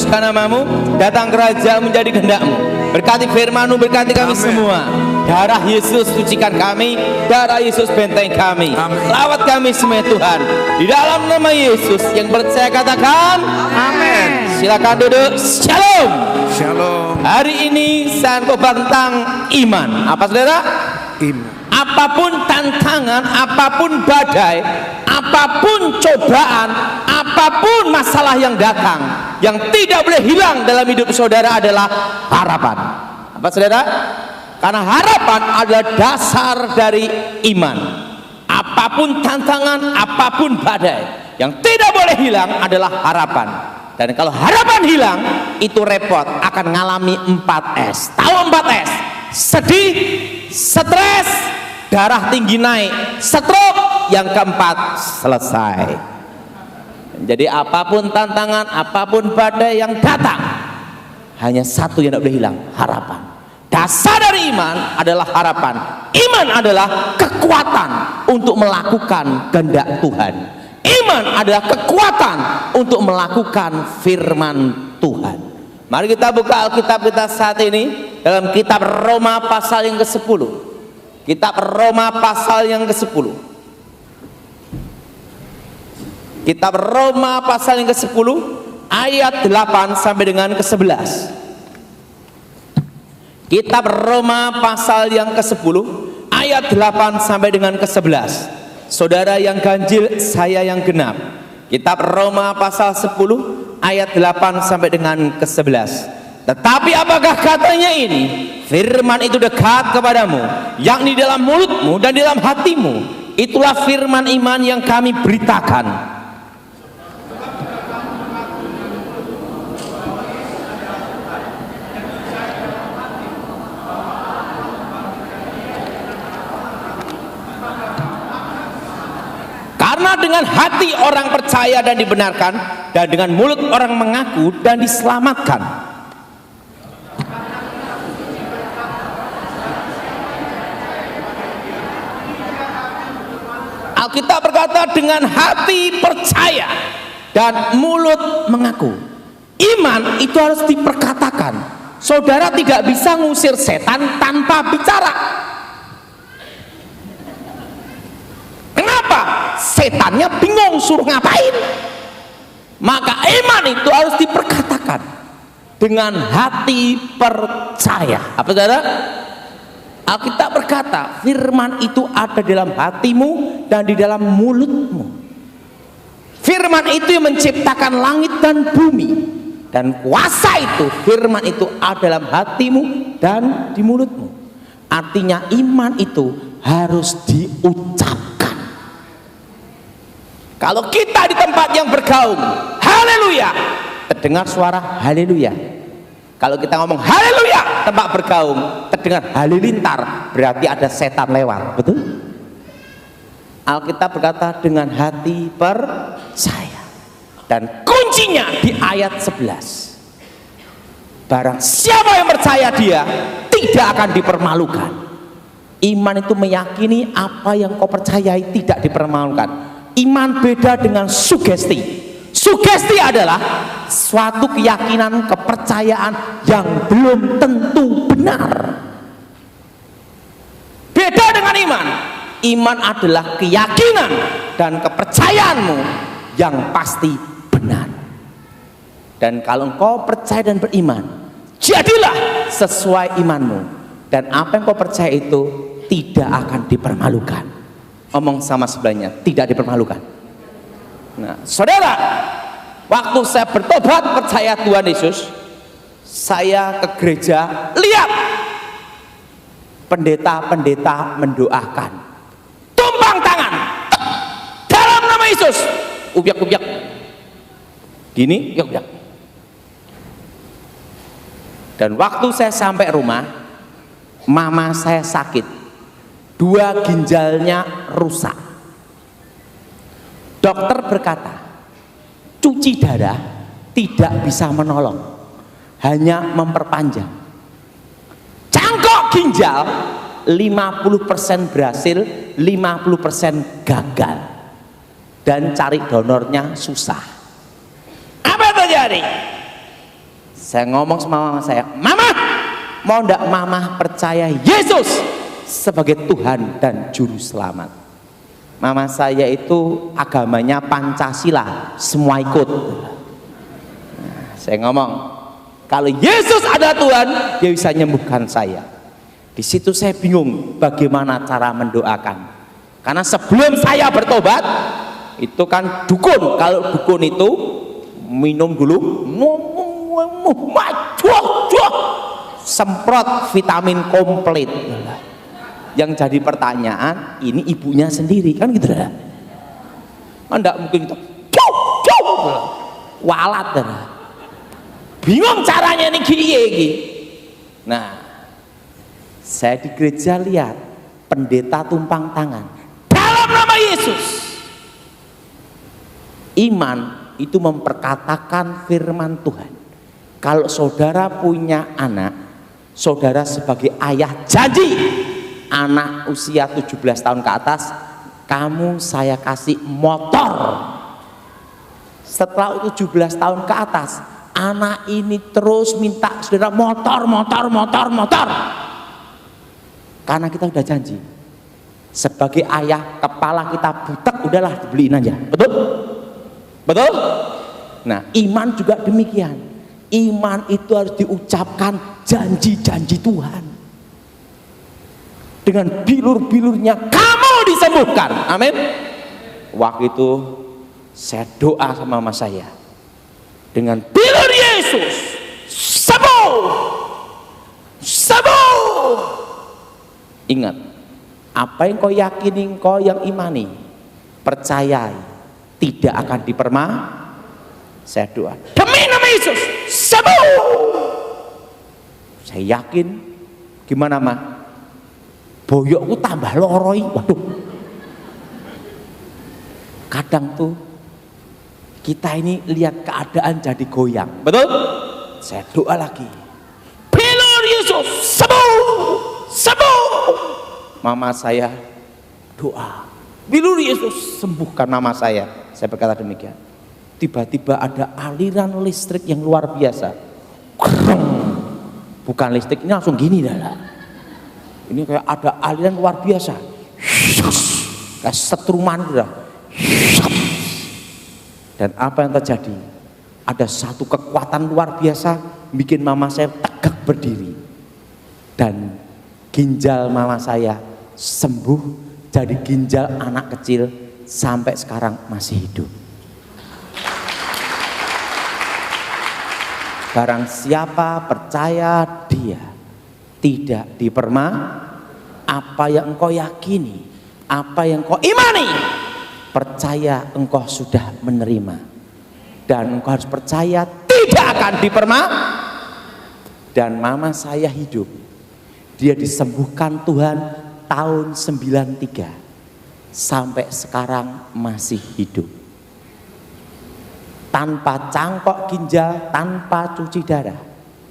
namamu, datang kerajaan menjadi kehendak-Mu. Berkati firman-Mu, berkati kami semua. Darah Yesus sucikan kami, darah Yesus benteng kami. Lawat kami semua Tuhan. Di dalam nama Yesus yang percaya katakan amin. Silakan duduk. Shalom. Shalom. Hari ini saya khotbah tentang iman. Apa saudara? Iman. Apapun tantangan, apapun badai, apapun cobaan, apapun masalah yang datang, yang tidak boleh hilang dalam hidup saudara adalah harapan. Apa saudara? Karena harapan adalah dasar dari iman. Apapun tantangan, apapun badai, yang tidak boleh hilang adalah harapan. Dan kalau harapan hilang, itu repot, akan mengalami 4S. Tahu 4S? Sedih, stres, darah tinggi naik, stroke, yang keempat selesai. Jadi apapun tantangan, apapun badai yang datang, hanya satu yang tidak boleh hilang, harapan. Dasar dari iman adalah harapan. Iman adalah kekuatan untuk melakukan kehendak Tuhan. Iman adalah kekuatan untuk melakukan firman Tuhan. Mari kita buka Alkitab kita saat ini dalam kitab Roma pasal yang ke-10. Kitab Roma pasal yang ke-10. Kitab Roma pasal yang ke-10 ayat 8 sampai dengan ke-11. Kitab Roma pasal yang ke-10 ayat 8 sampai dengan ke-11. Saudara yang ganjil, saya yang genap. Kitab Roma pasal 10 ayat 8 sampai dengan ke-11. Tetapi apakah katanya ini? Firman itu dekat kepadamu, yakni dalam mulutmu dan dalam hatimu. Itulah firman iman yang kami beritakan. Karena dengan hati orang percaya dan dibenarkan, dan dengan mulut orang mengaku dan diselamatkan. Alkitab berkata dengan hati percaya dan mulut mengaku. Iman itu harus diperkatakan. Saudara tidak bisa ngusir setan tanpa bicara. Kenapa? Setannya bingung suruh ngapain. Maka iman itu harus diperkatakan dengan hati percaya. Apa saudara? Alkitab berkata firman itu ada dalam hatimu dan di dalam mulutmu. Firman itu yang menciptakan langit dan bumi, dan kuasa itu, firman itu ada dalam hatimu dan di mulutmu. Artinya iman itu harus diucapkan. Kalau kita di tempat yang bergaung, haleluya, terdengar suara haleluya. Kalau kita ngomong haleluya, tempat bergaung, terdengar halilintar, berarti ada setan lewat. Betul? Alkitab berkata dengan hati percaya. Dan kuncinya di ayat 11. Barang siapa yang percaya dia tidak akan dipermalukan. Iman itu meyakini apa yang kau percayai tidak dipermalukan. Iman beda dengan sugesti. Sugesti adalah suatu keyakinan, kepercayaan yang belum tentu benar. Beda dengan iman. Iman adalah keyakinan dan kepercayaanmu yang pasti benar. Dan kalau engkau percaya dan beriman, jadilah sesuai imanmu. Dan apa yang kau percaya itu tidak akan dipermalukan. Omong sama sebelahnya, tidak dipermalukan. Nah, saudara, waktu saya bertobat percaya Tuhan Yesus, saya ke gereja, lihat pendeta-pendeta mendoakan, tumpang tangan dalam nama Yesus, ubiak-ubiak gini, ubiak-ubiak. Dan waktu saya sampai rumah, mama saya sakit, 2 ginjalnya rusak. Dokter berkata, cuci darah tidak bisa menolong, hanya memperpanjang. Cangkok ginjal 50% berhasil, 50% gagal. Dan cari donornya susah. Apa yang terjadi? Saya ngomong sama mama saya, "Mama, mau ndak mama percaya Yesus sebagai Tuhan dan Juru Selamat?" Mama saya itu agamanya Pancasila, semua ikut. Nah, saya ngomong, kalau Yesus adalah Tuhan, dia bisa menyembuhkan saya. Di situ saya bingung bagaimana cara mendoakan. Karena sebelum saya bertobat, itu kan dukun. Kalau dukun itu minum dulu, semprot vitamin komplit. Yang jadi pertanyaan, ini ibunya sendiri kan gitu dah. Enggak mungkin itu walat dah. Bingung caranya ini gini. Nah, saya di gereja lihat pendeta tumpang tangan dalam nama Yesus. Iman itu memperkatakan firman Tuhan. Kalau saudara punya anak, saudara sebagai ayah janji, anak usia 17 tahun ke atas, kamu saya kasih motor. Setelah 17 tahun ke atas, anak ini terus minta saudara motor. Karena kita udah janji, sebagai ayah, kepala kita butek, udahlah dibeliin aja. Betul? Betul? Nah, iman juga demikian. Iman itu harus diucapkan janji-janji Tuhan. Dengan bilur-bilurnya kamu disembuhkan. Amin. Waktu itu saya doa sama mama saya, dengan bilur Yesus sembuh. Ingat, apa yang kau yakini, kau yang imani, percayai, tidak akan saya doa demi nama Yesus sembuh. Saya yakin. Gimana mah? Boyokku tambah loroi. Waduh. Kadang tuh kita ini lihat keadaan jadi goyang. Betul? Saya doa lagi. Bilur Yesus sembuh. Mama saya doa, bilur Yesus sembuhkan mama saya. Saya berkata demikian. Tiba-tiba ada aliran listrik yang luar biasa. Bukan listrik, ini langsung gini dah. Ini kayak ada aliran luar biasa, kayak setruman gitu. Dan apa yang terjadi? Ada satu kekuatan luar biasa bikin mama saya tegak berdiri. Dan ginjal mama saya sembuh jadi ginjal anak kecil, sampai sekarang masih hidup. Barang siapa percaya dia tidak apa yang engkau yakini, apa yang engkau imani, percaya engkau sudah menerima. Dan engkau harus percaya tidak akan Dan mama saya hidup, dia disembuhkan Tuhan tahun 93, sampai sekarang masih hidup. Tanpa cangkok ginjal, tanpa cuci darah,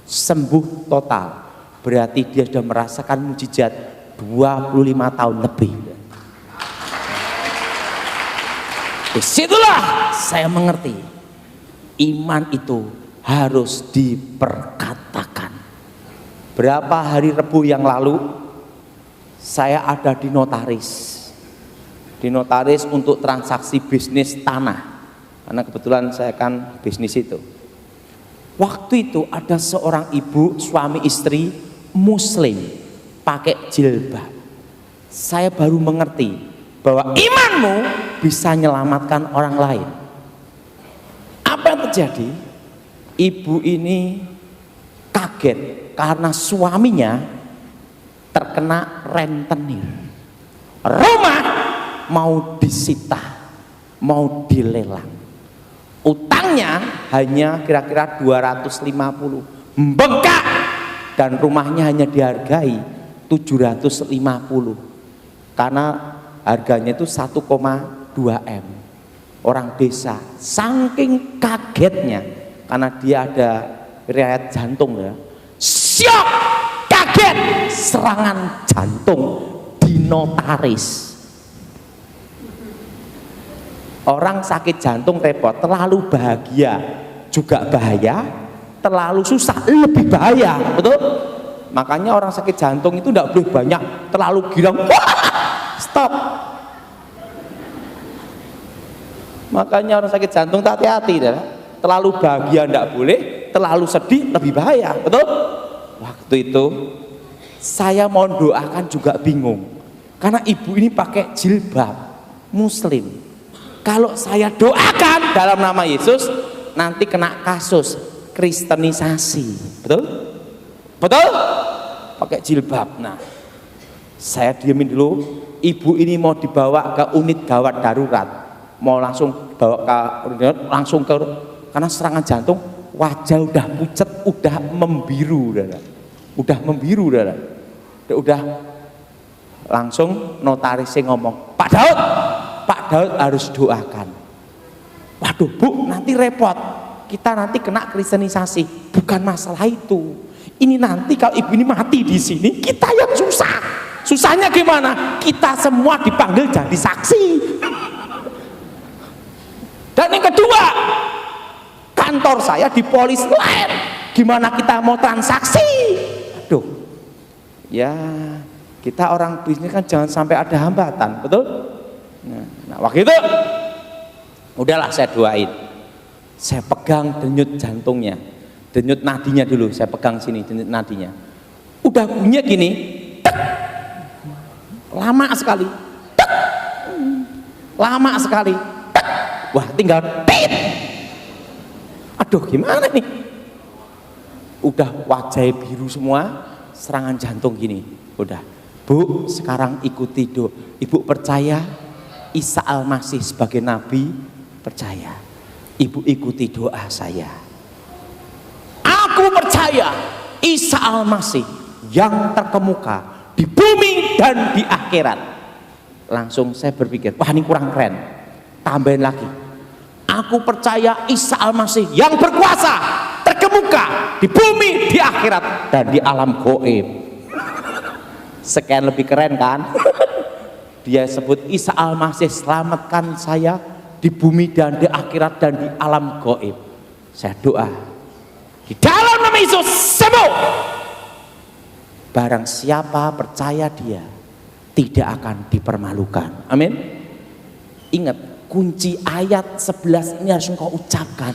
sembuh total. Berarti dia sudah merasakan mujizat 25 tahun lebih. Disitulah saya mengerti, iman itu harus diperkatakan. Berapa hari Rebu yang lalu saya ada di notaris untuk transaksi bisnis tanah. Karena kebetulan saya kan bisnis itu. Waktu itu ada seorang ibu, suami istri muslim, pakai jilbab. Saya baru mengerti bahwa imanmu bisa menyelamatkan orang lain. Apa yang terjadi? Ibu ini kaget karena suaminya terkena rentenir. Rumah mau disita, mau dilelang. Utangnya hanya kira-kira 250, bengkak, dan rumahnya hanya dihargai 750 karena harganya itu 1,2 M. Orang desa saking kagetnya karena dia ada riwayat jantung ya, syok, kaget, serangan jantung di notaris. Orang sakit jantung repot, terlalu bahagia juga bahaya, terlalu susah lebih bahaya, betul? Makanya orang sakit jantung itu tidak boleh banyak terlalu girang. Stop. Makanya orang sakit jantung hati-hati, terlalu bahagia tidak boleh, terlalu sedih lebih bahaya, betul? Waktu itu saya mau doakan juga bingung, karena ibu ini pakai jilbab muslim. Kalau saya doakan dalam nama Yesus, nanti kena kasus kristenisasi, betul? Betul? Pakai jilbab. Nah, saya diemin dulu. Ibu ini mau dibawa ke unit gawat darurat, mau langsung bawa ke karena serangan jantung, wajah udah pucat, udah membiru, udah membiru, udah langsung notarisnya ngomong, Pak Daud harus doakan. Waduh Bu, nanti repot, kita nanti kena kristenisasi. Bukan masalah itu, ini nanti kalau ibu ini mati di sini, kita yang susah. Susahnya gimana? Kita semua dipanggil jadi saksi. Dan yang kedua, kantor saya di polis lain, gimana kita mau transaksi? Aduh, ya kita orang bisnis kan jangan sampai ada hambatan, betul? Nah waktu itu udahlah saya doain, saya pegang denyut jantungnya, denyut nadinya dulu, saya pegang sini denyut nadinya, udah bunyinya gini, tek, lama sekali, tek, lama sekali, tek, wah tinggal tit, aduh gimana nih, udah wajah biru semua, serangan jantung gini, udah Bu sekarang ikuti doa, Ibu percaya Isa Al-Masih sebagai Nabi, percaya, Ibu ikuti doa saya. Aku percaya Isa Al-Masih yang terkemuka di bumi dan di akhirat. Langsung saya berpikir, wah ini kurang keren, tambahin lagi, aku percaya Isa Al-Masih yang berkuasa, terkemuka di bumi, di akhirat, dan di alam gaib. Sekian lebih keren kan? Dia sebut Isa Al-Masih selamatkan saya di bumi dan di akhirat dan di alam gaib. Saya doa di dalam nama Yesus sembuh. Barang siapa percaya dia tidak akan dipermalukan. Amin. Ingat kunci ayat 11 ini harus engkau ucapkan.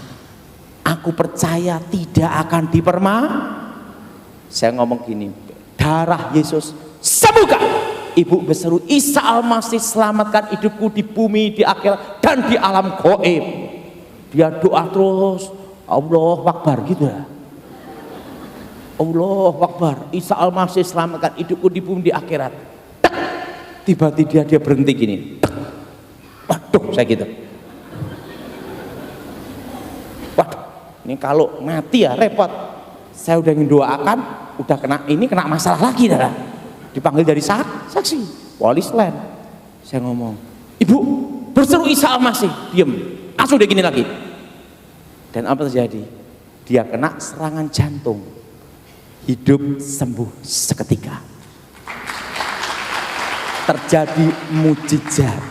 Aku percaya tidak akan Saya ngomong gini, darah Yesus sembuhkan. Ibu berseru, Isa Al-Masih selamatkan hidupku di bumi, di akhirat, dan di alam gaib. Dia doa terus, Allahu Akbar gitu ya. Allahu Akbar, Isa Al-Masih selamatkan hidupku di bumi, di akhirat. Tiba-tiba dia berhenti gini. Waduh, saya gitu. Waduh, ini kalau mati ya repot. Saya udah ingin doakan, udah kena masalah lagi dah. Dipanggil dari saksi, polis lain. Saya ngomong, Ibu berseru Isa Al-Masih, diem, langsung dia gini lagi. Dan apa terjadi? Dia kena serangan jantung, hidup sembuh seketika. Terjadi mujizat.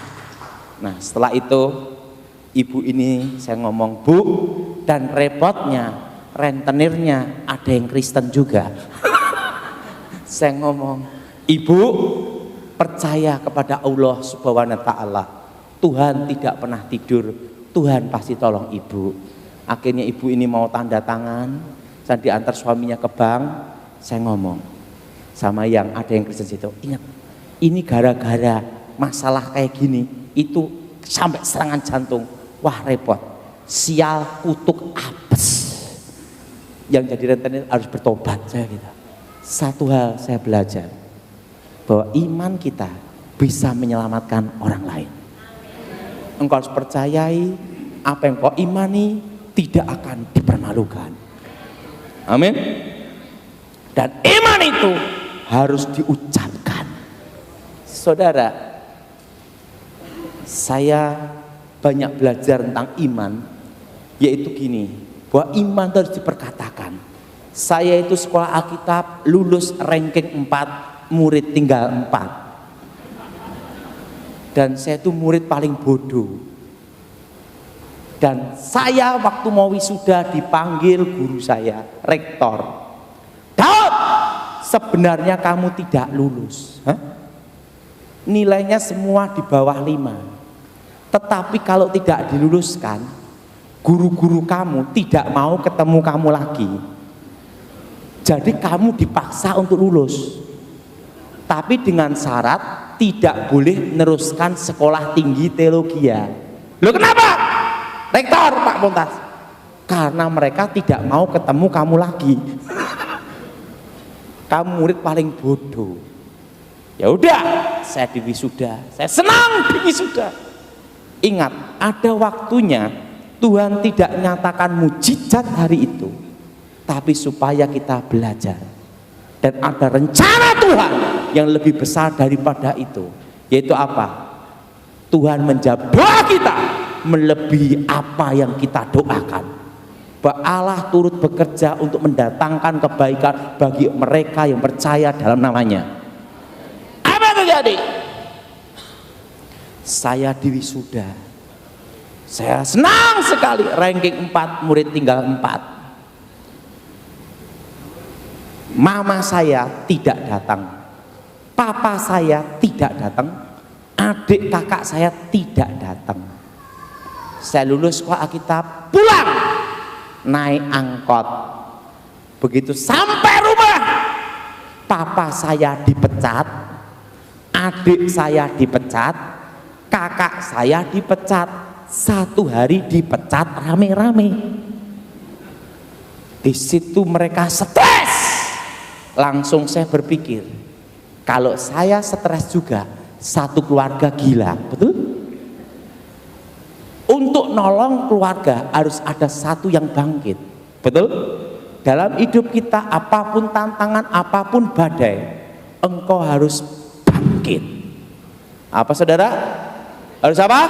Nah setelah itu ibu ini saya ngomong, Bu, dan repotnya rentenirnya ada yang Kristen juga. Saya ngomong, Ibu percaya kepada Allah Subhanahu wa Ta'ala, Tuhan tidak pernah tidur, Tuhan pasti tolong ibu. Akhirnya ibu ini mau tanda tangan, saya diantar suaminya ke bank. Saya ngomong sama yang ada yang Kristen situ, ingat ini gara-gara masalah kayak gini, itu sampai serangan jantung, wah repot, sial kutuk apes, yang jadi rentenir harus bertobat. Saya gitu. Satu hal saya belajar, bahwa iman kita bisa menyelamatkan orang lain. Engkau harus percayai apa yang kau imani tidak akan dipermalukan. Amin. Dan iman itu harus diucapkan. Saudara, saya banyak belajar tentang iman, yaitu gini, bahwa iman harus diperkatakan. Saya itu sekolah Alkitab lulus ranking 4, murid tinggal 4. Dan saya itu murid paling bodoh. Dan saya waktu mau wisuda dipanggil guru saya, rektor. Daud, sebenarnya kamu tidak lulus. Hah? Nilainya semua di bawah 5. Tetapi kalau tidak diluluskan, guru-guru kamu tidak mau ketemu kamu lagi. Jadi kamu dipaksa untuk lulus. Tapi dengan syarat tidak boleh meneruskan sekolah tinggi teologi. Loh kenapa? Rektor Pak Pontas, karena mereka tidak mau ketemu kamu lagi. Kamu murid paling bodoh. Ya udah, saya diwisuda, saya senang diwisuda. Ingat, ada waktunya Tuhan tidak nyatakan mujizat hari itu, tapi supaya kita belajar. Dan ada rencana Tuhan yang lebih besar daripada itu, yaitu apa? Tuhan menjawab doa kita melebihi apa yang kita doakan. Bahwa Allah turut bekerja untuk mendatangkan kebaikan bagi mereka yang percaya dalam namanya. Apa yang terjadi? Saya diwisuda, saya senang sekali, ranking 4, murid tinggal 4. Mama saya tidak datang, papa saya tidak datang, adik kakak saya tidak datang. Saya lulus sekolah Alkitab, pulang naik angkot. Begitu sampai rumah, papa saya dipecat, adik saya dipecat, kakak saya dipecat. 1 hari dipecat rame-rame. Di situ mereka stres. Langsung saya berpikir, kalau saya stres juga, satu keluarga gila, betul? Untuk nolong keluarga harus ada satu yang bangkit, betul? Dalam hidup kita, apapun tantangan, apapun badai, engkau harus bangkit. Apa saudara? Harus apa?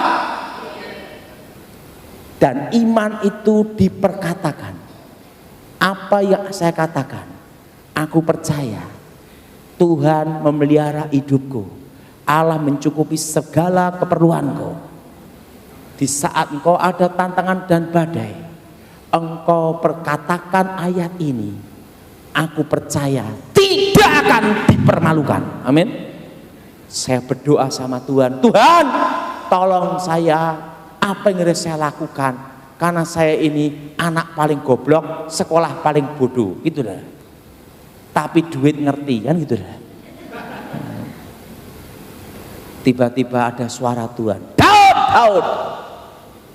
Dan iman itu diperkatakan. Apa yang saya katakan, aku percaya Tuhan memelihara hidupku, Allah mencukupi segala keperluanku. Di saat engkau ada tantangan dan badai, engkau perkatakan ayat ini, aku percaya tidak akan dipermalukan. Amin. Saya berdoa sama Tuhan, Tuhan tolong saya, apa yang harus saya lakukan, karena saya ini anak paling goblok, sekolah paling bodoh, gitu lah. Tapi duit ngerti, kan gitu lah. Tiba-tiba ada suara Tuhan, Daud,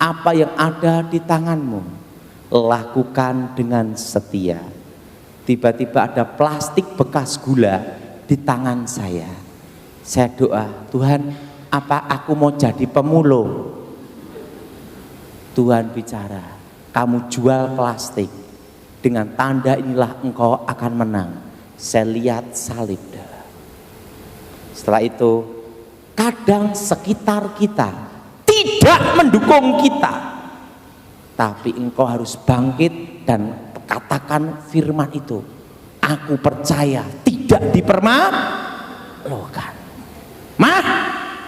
apa yang ada di tanganmu lakukan dengan setia. Tiba-tiba ada plastik bekas gula di tangan saya. Saya doa, Tuhan, apa aku mau jadi pemulung? Tuhan bicara, kamu jual plastik, dengan tanda inilah engkau akan menang. Saya lihat salib. Setelah itu, kadang sekitar kita tidak mendukung kita, tapi engkau harus bangkit dan katakan firman itu, aku percaya tidak dipermalukan. Mah,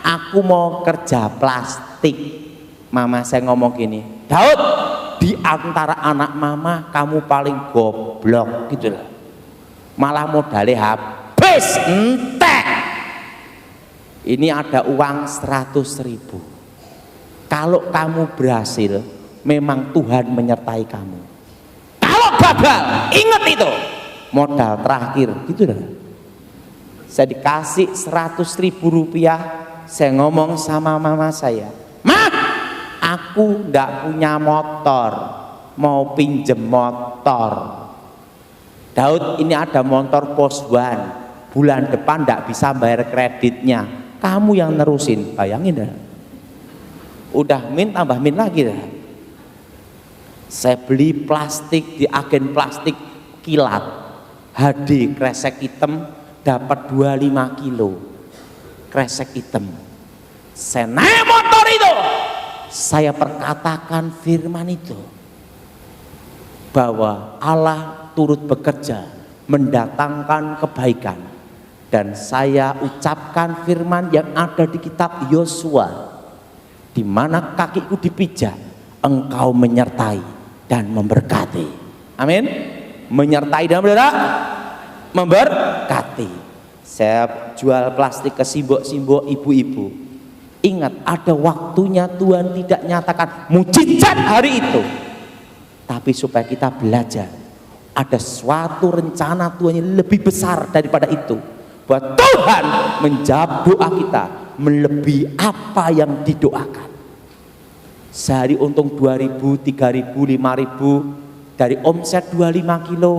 aku mau kerja plastik. Mama saya ngomong gini, Daud, di antara anak mama kamu paling goblok, gitu lah. Malah modalnya habis entek. Ini ada uang 100.000. Kalau kamu berhasil, memang Tuhan menyertai kamu. Kalau gagal, ingat itu modal terakhir, gitu lah. Saya dikasih 100.000 rupiah. Saya ngomong sama mama saya, Ma, aku ndak punya motor, mau pinjem motor. Daud, ini ada motor Poswan, bulan depan ndak bisa bayar kreditnya, kamu yang nerusin. Bayangin dah, udah min tambah min lagi dah. Saya beli plastik di agen plastik kilat HD kresek hitam, dapat 25 kilo kresek hitam. Saya naik motor itu, saya perkatakan firman itu, bahwa Allah turut bekerja mendatangkan kebaikan. Dan saya ucapkan firman yang ada di kitab Yosua, di mana kakiku dipijak, Engkau menyertai dan memberkati. Amin. Menyertai dan memberkati. Saya jual plastik ke simbok-simbok ibu-ibu. Ingat, ada waktunya Tuhan tidak nyatakan mujizat hari itu, tapi supaya kita belajar ada suatu rencana Tuhan yang lebih besar daripada itu, bahwa Tuhan menjawab doa kita melebihi apa yang didoakan. Sehari untung 2.000, 3.000, 5.000, dari omset 25 kilo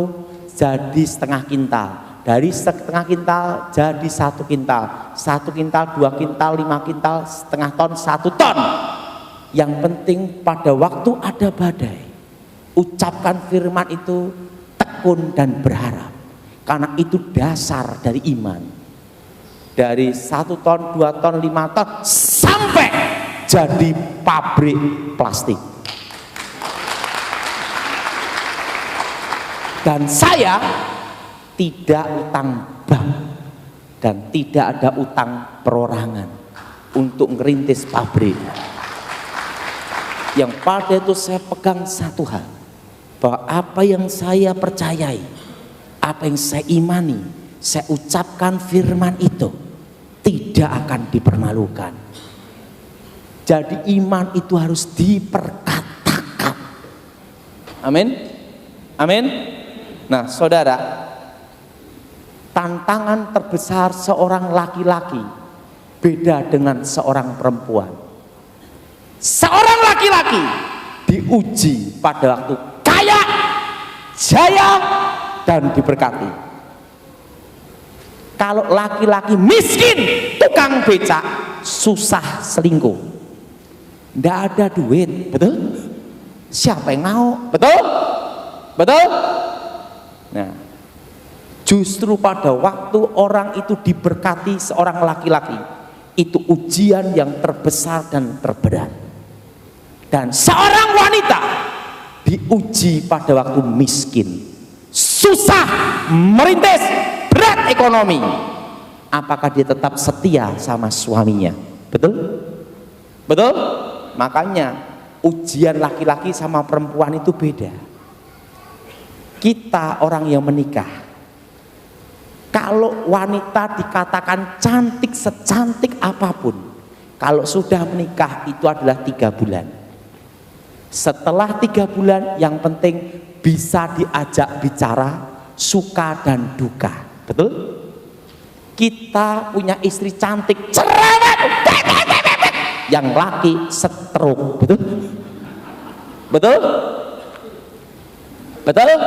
jadi setengah kintal, dari setengah kintal jadi 1 kintal, 1 kintal, 2 kintal, 5 kintal, setengah ton, 1 ton. Yang penting pada waktu ada badai, ucapkan firman itu, tekun dan berharap, karena itu dasar dari iman. Dari 1 ton, 2 ton, 5 ton, sampai jadi pabrik plastik. Dan saya tidak utang bank dan tidak ada utang perorangan untuk ngerintis pabrik. Yang pada itu saya pegang satu hal, bahwa apa yang saya percayai, apa yang saya imani, saya ucapkan firman itu tidak akan dipermalukan. Jadi iman itu harus diperkatakan. Amin. Amin. Nah, saudara, tantangan terbesar seorang laki-laki beda dengan seorang perempuan. Seorang laki-laki diuji pada waktu kaya, jaya, dan diberkati. Kalau laki-laki miskin, tukang becak, susah selingkuh, nggak ada duit, betul? Siapa yang mau? Betul? Betul? Nah, justru pada waktu orang itu diberkati, seorang laki-laki, itu ujian yang terbesar dan terberat. Dan seorang wanita diuji pada waktu miskin, susah, merintis, berat ekonomi. Apakah dia tetap setia sama suaminya? Betul? Betul? Makanya ujian laki-laki sama perempuan itu beda. Kita orang yang menikah, kalau wanita dikatakan cantik secantik apapun, kalau sudah menikah itu adalah 3 bulan. Setelah 3 bulan, yang penting bisa diajak bicara suka dan duka. Betul? Kita punya istri cantik, cerewet, yang laki stroke. Betul? Betul? Betul?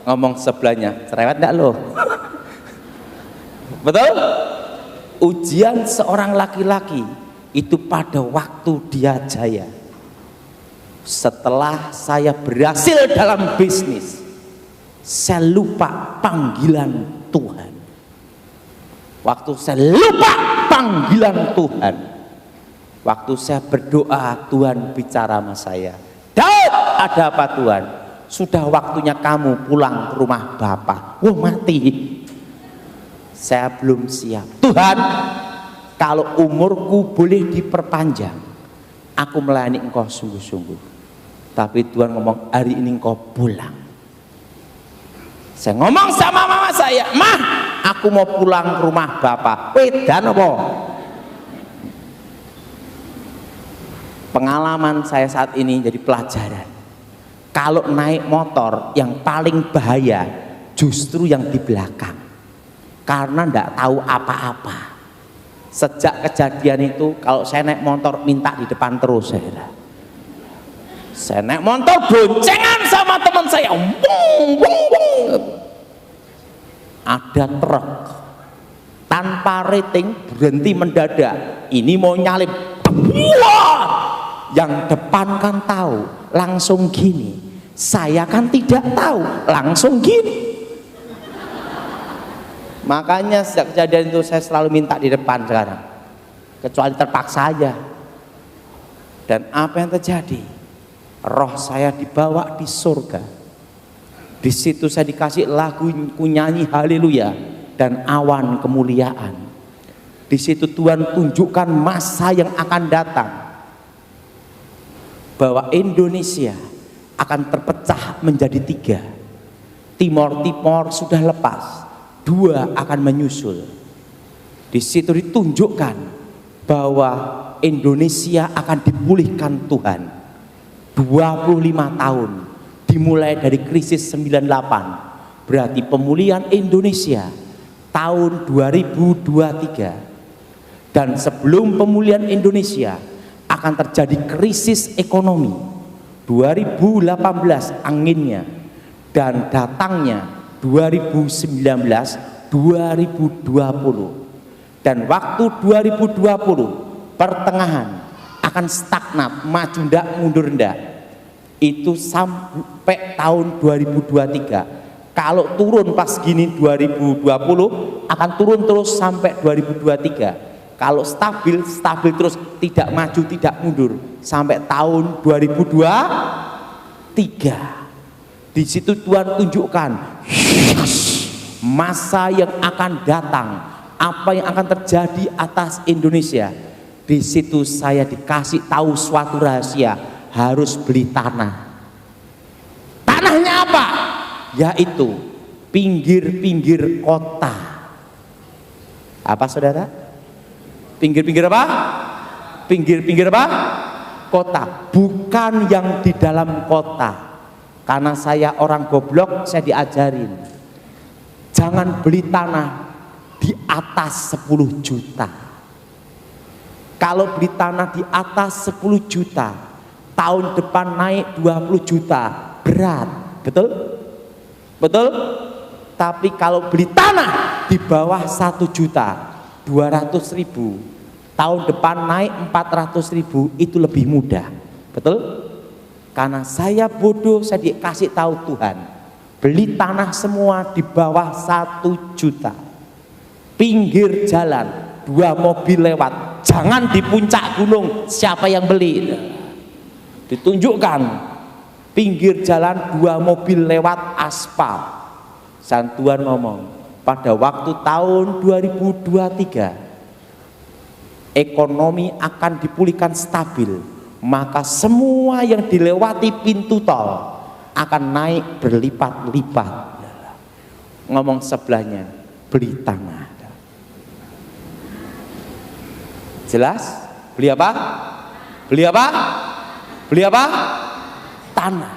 Ngomong sebelahnya, cerewet enggak lo? Betul? Ujian seorang laki-laki itu pada waktu dia jaya. Setelah saya berhasil dalam bisnis, saya lupa panggilan Tuhan. Waktu saya lupa panggilan Tuhan, waktu saya berdoa, Tuhan bicara sama saya, Daud, ada apa Tuhan? Sudah waktunya kamu pulang ke rumah Bapak. Wah, mati. Saya belum siap. Tuhan, kalau umurku boleh diperpanjang, aku melayani engkau sungguh-sungguh. Tapi Tuhan ngomong, hari ini engkau pulang. Saya ngomong sama mama saya, Mah, aku mau pulang ke rumah Bapak. Wedan apa? Pengalaman saya saat ini jadi pelajaran. Kalau naik motor, yang paling bahaya justru yang di belakang, karena ndak tahu apa-apa. Sejak kejadian itu, kalau saya naik motor minta di depan terus. Saya naik motor boncengan sama teman saya, ada truk tanpa rating berhenti mendadak. Ini mau nyalip, yang depan kan tahu, langsung gini. Saya kan tidak tahu, langsung gini. Makanya sejak kejadian itu saya selalu minta di depan sekarang, kecuali terpaksa aja. Dan apa yang terjadi? Roh saya dibawa di surga. Di situ saya dikasih lagu nyanyi haleluya dan awan kemuliaan. Di situ Tuhan tunjukkan masa yang akan datang. bahwa Indonesia akan terpecah menjadi 3. Timor sudah lepas, 2 akan menyusul. Di situ ditunjukkan bahwa Indonesia akan dipulihkan Tuhan. 25 tahun dimulai dari krisis 98, berarti pemulihan Indonesia tahun 2023. Dan sebelum pemulihan Indonesia akan terjadi krisis ekonomi 2018 anginnya, dan datangnya 2019 2020. Dan waktu 2020 pertengahan akan stagnat, maju ndak mundur ndak, itu sampai tahun 2023. Kalau turun pas gini 2020 akan turun terus sampai 2023. Kalau stabil terus, tidak maju tidak mundur sampai tahun 2023. Di situ Tuhan tunjukkan masa yang akan datang, apa yang akan terjadi atas Indonesia. Di situ saya dikasih tahu suatu rahasia, harus beli tanah. Tanahnya apa? Yaitu pinggir-pinggir kota. Apa saudara? Pinggir-pinggir apa? Pinggir-pinggir apa? Kota. Bukan yang di dalam kota. Karena saya orang goblok, saya diajarin jangan beli tanah di atas 10 juta. Kalau beli tanah di atas 10 juta, tahun depan naik 20 juta, berat. Betul? Betul? Tapi kalau beli tanah di bawah 1 juta 200.000, tahun depan naik 400.000, itu lebih mudah. Betul? Karena saya bodoh, saya dikasih tahu Tuhan, beli tanah semua di bawah 1 juta, pinggir jalan, 2 mobil lewat, jangan di puncak gunung. Siapa yang beli? Ditunjukkan pinggir jalan, 2 mobil lewat aspal. Dan Tuhan ngomong, pada waktu tahun 2023 ekonomi akan dipulihkan stabil, maka semua yang dilewati pintu tol akan naik berlipat-lipat. Ngomong sebelahnya, beli tanah. Jelas? Beli apa? Beli apa? Beli apa? Tanah.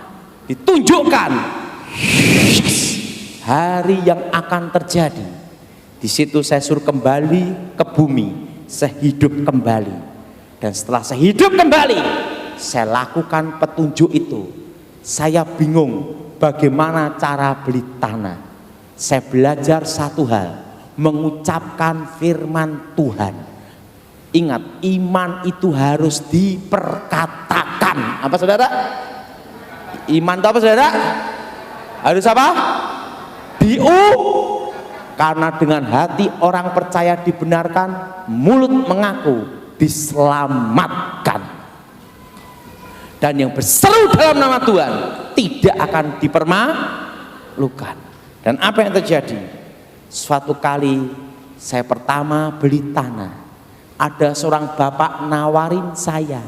Ditunjukkan hari yang akan terjadi. Di situ saya suruh kembali ke bumi, sehidup kembali. Dan setelah saya hidup kembali, saya lakukan petunjuk itu. Saya bingung bagaimana cara beli tanah. Saya belajar satu hal, mengucapkan firman Tuhan. Ingat, iman itu harus diperkatakan. Apa saudara? Iman itu apa saudara? Harus apa? Karena dengan hati orang percaya dibenarkan, mulut mengaku diselamatkan, dan yang berseru dalam nama Tuhan tidak akan dipermalukan. Dan apa yang terjadi? Suatu kali saya pertama beli tanah, ada seorang bapak nawarin saya,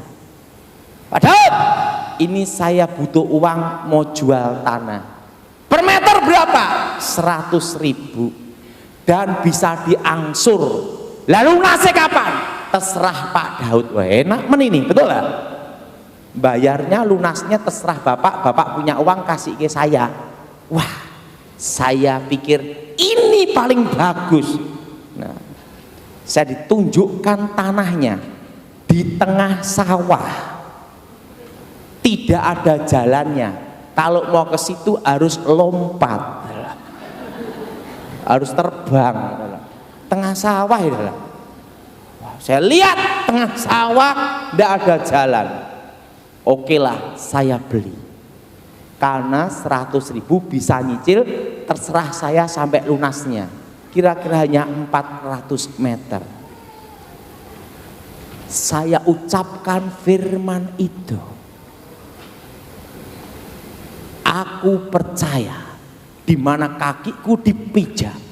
padahal ini saya butuh uang mau jual tanah. Per meter berapa? 100.000 dan bisa diangsur. Lalu lunasnya kapan? Terserah Pak Daud. Wah, enak menini, betul lah. Bayarnya lunasnya terserah bapak punya uang kasih ke saya. Wah, saya pikir ini paling bagus. Nah, saya ditunjukkan tanahnya di tengah sawah, tidak ada jalannya. Kalau mau ke situ harus lompat, harus terbang. Tengah sawah itu lah. Saya lihat tengah sawah tidak ada jalan. Oke lah, saya beli. Karena 100.000 bisa nyicil, terserah saya sampai lunasnya. Kira-kira hanya 400 meter. Saya ucapkan firman itu. Aku percaya, di mana kakiku dipijak,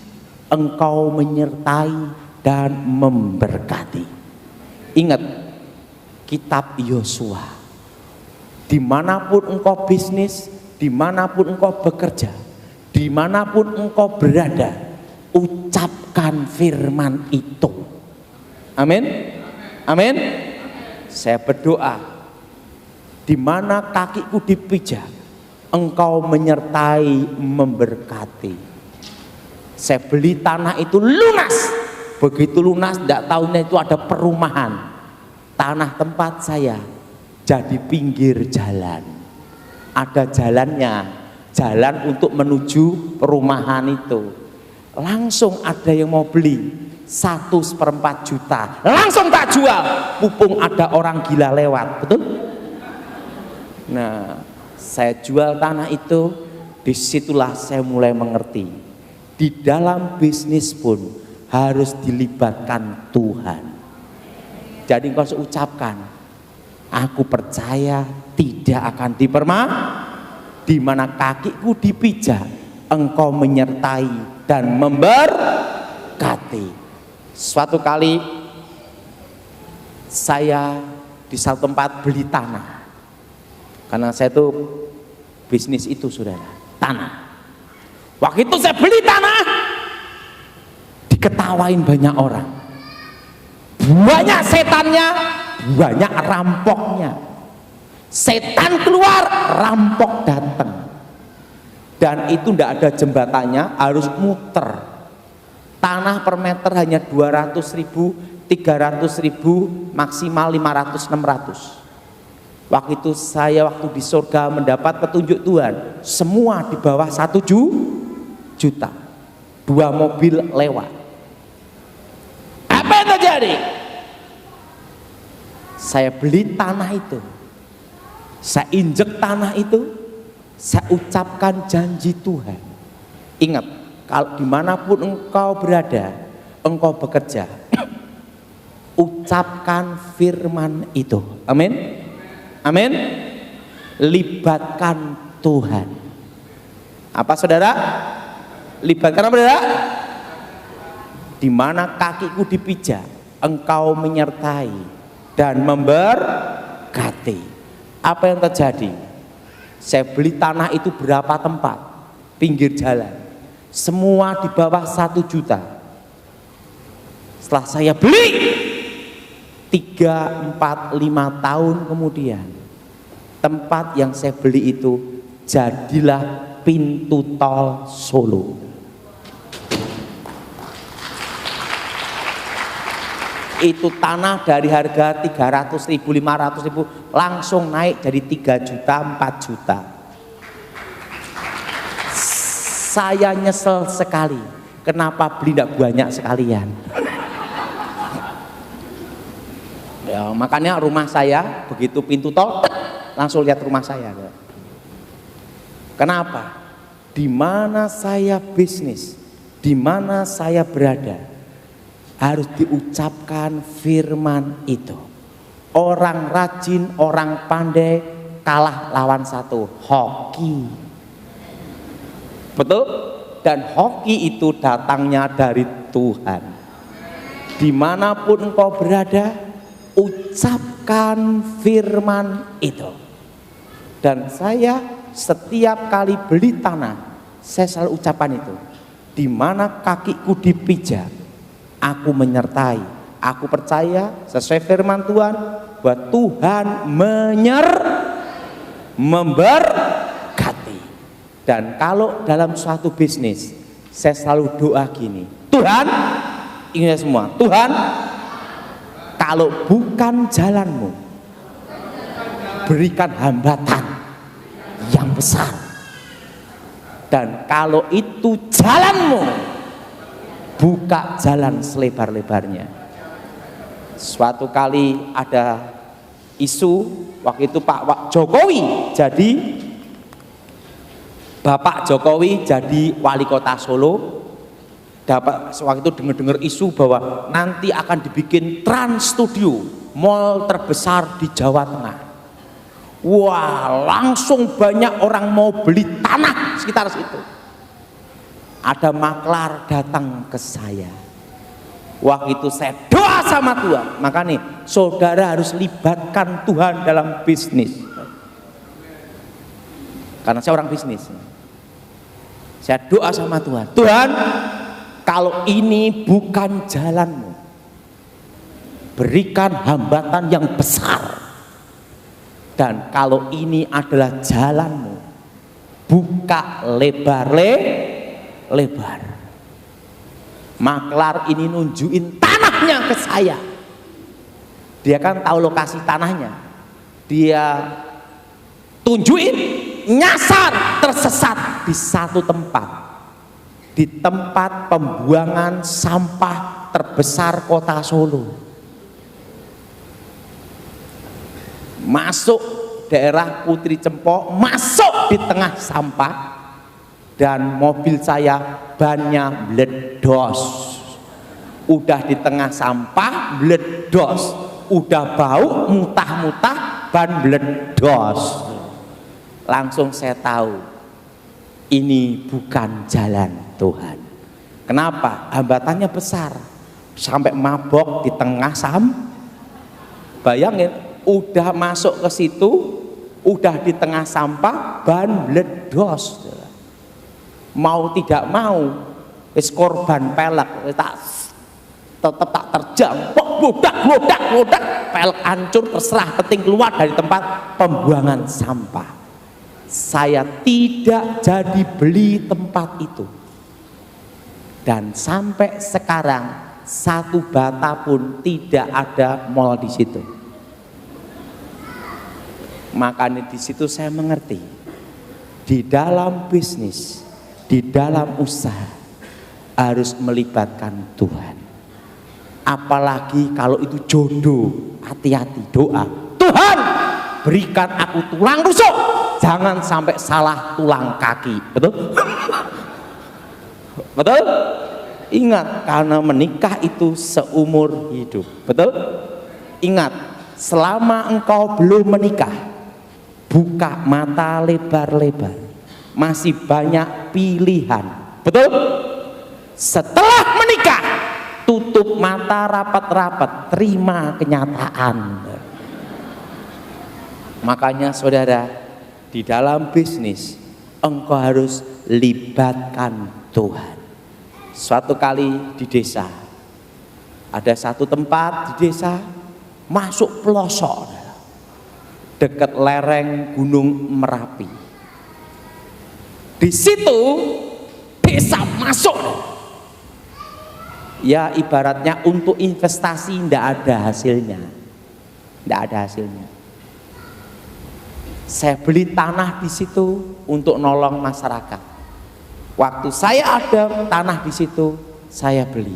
Engkau menyertai dan memberkati. Ingat kitab Yosua Dimanapun engkau bisnis, dimanapun engkau bekerja, dimanapun engkau berada, ucapkan firman itu. Amin. Amin. Saya berdoa, di mana kakiku dipijak, engkau menyertai, memberkati. Saya beli tanah itu lunas. Begitu lunas, tidak tahunya itu ada perumahan. Tanah tempat saya jadi pinggir jalan. Ada jalannya, jalan untuk menuju perumahan itu. Langsung ada yang mau beli 1/4 juta. Langsung tak jual. Mumpung ada orang gila lewat, betul? Nah, saya jual tanah itu. Disitulah saya mulai mengerti. Di dalam bisnis pun harus dilibatkan Tuhan. Jadi engkau harus ucapkan, aku percaya tidak akan di mana kakiku dipijak, engkau menyertai dan memberkati. Suatu kali saya di satu tempat beli tanah, karena saya tuh bisnis itu saudara, tanah. Waktu itu saya beli tanah, diketawain banyak orang, banyak setannya, banyak rampoknya. Setan keluar, rampok datang. Dan itu tidak ada jembatannya, harus muter. Tanah per meter hanya 200.000, 300.000, maksimal 500-600. Waktu itu saya waktu di surga mendapat petunjuk Tuhan, semua di bawah 1 juta. 2 mobil lewat. Apa yang terjadi? Saya beli tanah itu, saya injek tanah itu, saya ucapkan janji Tuhan. Ingat, kalau dimanapun engkau berada, engkau bekerja, ucapkan firman itu. Amin. Amin. Libatkan Tuhan. Apa saudara? Libatkan apa saudara? Di mana kakiku dipijak, engkau menyertai dan memberkati. Apa yang terjadi? Saya beli tanah itu berapa tempat? Pinggir jalan. Semua di bawah 1 juta. Setelah saya beli, 3, 4, 5 tahun kemudian, tempat yang saya beli itu jadilah pintu tol Solo. Itu tanah dari harga 300.000, 500.000 langsung naik jadi 3 juta, 4 juta. Saya nyesel sekali, kenapa beli tidak banyak sekalian. Ya, makanya rumah saya begitu pintu tol langsung lihat rumah saya. Kenapa? Di mana saya bisnis, di mana saya berada, harus diucapkan firman itu. Orang rajin, orang pandai kalah lawan satu, hoki. Betul? Dan hoki itu datangnya dari Tuhan. Dimanapun engkau berada, ucapkan firman itu. Dan saya setiap kali beli tanah, saya selalu ucapkan itu. Di mana kakiku dipijak, aku menyertai, aku percaya sesuai firman Tuhan bahwa Tuhan memberkati. Dan kalau dalam suatu bisnis, saya selalu doa gini, Tuhan, ingat semua, Tuhan, kalau bukan jalanmu, berikan hambatan yang besar. Dan kalau itu jalanmu, buka jalan selebar-lebarnya. Suatu kali ada isu, waktu itu Pak Jokowi jadi, Bapak Jokowi jadi wali kota Solo. Dapat waktu itu dengar-dengar isu bahwa nanti akan dibikin Trans Studio, mall terbesar di Jawa Tengah. Wah, langsung banyak orang mau beli tanah sekitar situ. Ada maklar datang ke saya. Waktu itu saya doa sama Tuhan. Makanya saudara harus libatkan Tuhan dalam bisnis. Karena saya orang bisnis. Saya doa sama Tuhan, Tuhan, kalau ini bukan jalanmu, berikan hambatan yang besar. Dan kalau ini adalah jalanmu, buka lebar. Maklar ini nunjukin tanahnya ke saya. Dia kan tahu lokasi tanahnya. Dia tunjukin, nyasar, tersesat di satu tempat. Di tempat pembuangan sampah terbesar kota Solo. Masuk daerah Putri Cempok, masuk di tengah sampah, dan mobil saya bannya meledos. Udah di tengah sampah meledos, udah bau mutah-mutah, ban meledos. Langsung saya tahu ini bukan jalan Tuhan. Kenapa? Hambatannya besar sampai mabok di tengah Bayangin, udah masuk ke situ, udah di tengah sampah, ban meledos. Mau tidak mau, korban pelek tetap tak terjang, bodak, pelek hancur, terserah, penting keluar dari tempat pembuangan sampah. Saya tidak jadi beli tempat itu, dan sampai sekarang satu bata pun tidak ada mall di situ. Makanya di situ saya mengerti, di dalam bisnis, di dalam usaha harus melibatkan Tuhan. Apalagi kalau itu jodoh, hati-hati doa. Tuhan, berikan aku tulang rusuk, jangan sampai salah tulang kaki. Betul? Betul? Ingat, karena menikah itu seumur hidup. Betul? Ingat, selama engkau belum menikah, buka mata lebar-lebar, masih banyak pilihan. Betul? Setelah menikah, tutup mata rapat-rapat, terima kenyataan. Makanya saudara, di dalam bisnis engkau harus libatkan Tuhan. Suatu kali di desa, ada satu tempat di desa, masuk pelosok dekat lereng Gunung Merapi. Di situ desa masuk, ya ibaratnya untuk investasi tidak ada hasilnya, Saya beli tanah di situ untuk nolong masyarakat. Waktu saya ada tanah di situ, saya beli.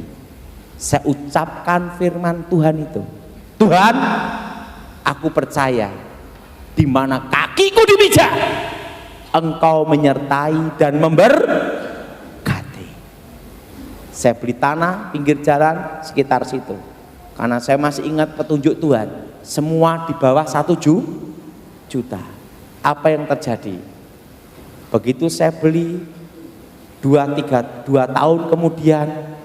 Saya ucapkan firman Tuhan itu, Tuhan, aku percaya di mana kakiku dipijak, Engkau menyertai dan memberkati. Saya beli tanah pinggir jalan sekitar situ, karena saya masih ingat petunjuk Tuhan, semua di bawah 1 juta. Apa yang terjadi? Begitu saya beli, 2 tahun kemudian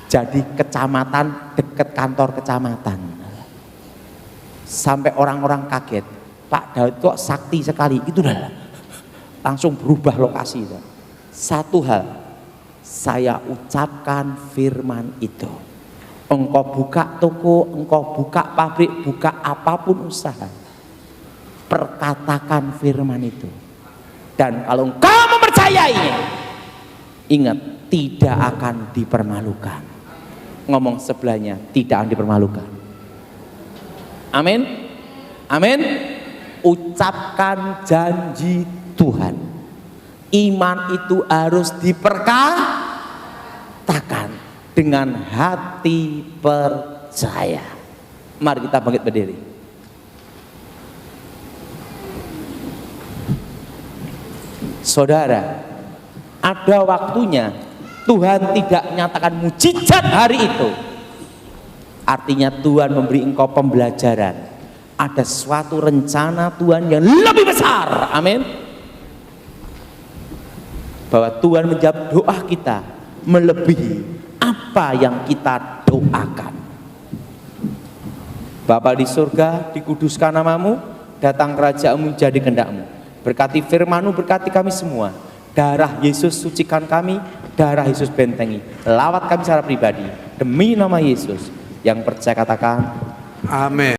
jadi kecamatan, dekat kantor kecamatan. Sampai orang-orang kaget, Pak Daud kok sakti sekali. Itu dah langsung berubah lokasi. Satu hal, saya ucapkan firman itu. Engkau buka toko, engkau buka pabrik, buka apapun usaha, perkatakan firman itu. Dan kalau engkau mempercayainya, ingat, tidak akan dipermalukan. Ngomong sebelahnya, tidak akan dipermalukan. Amin. Amin. Ucapkan janji Tuhan. Iman itu harus diperkatakan dengan hati percaya. Mari kita bangkit berdiri. Saudara, ada waktunya Tuhan tidak menyatakan mujizat hari itu. Artinya Tuhan memberi engkau pembelajaran. Ada suatu rencana Tuhan yang lebih besar. Amin. Bahwa Tuhan menjawab doa kita melebihi apa yang kita doakan. Bapa di surga, dikuduskan namamu, datang kerajaanmu, jadi kehendakmu. Berkati firman-Mu, berkati kami semua. Darah Yesus sucikan kami, darah Yesus bentengi. Lawat kami secara pribadi. Demi nama Yesus. Yang percaya katakan Amin.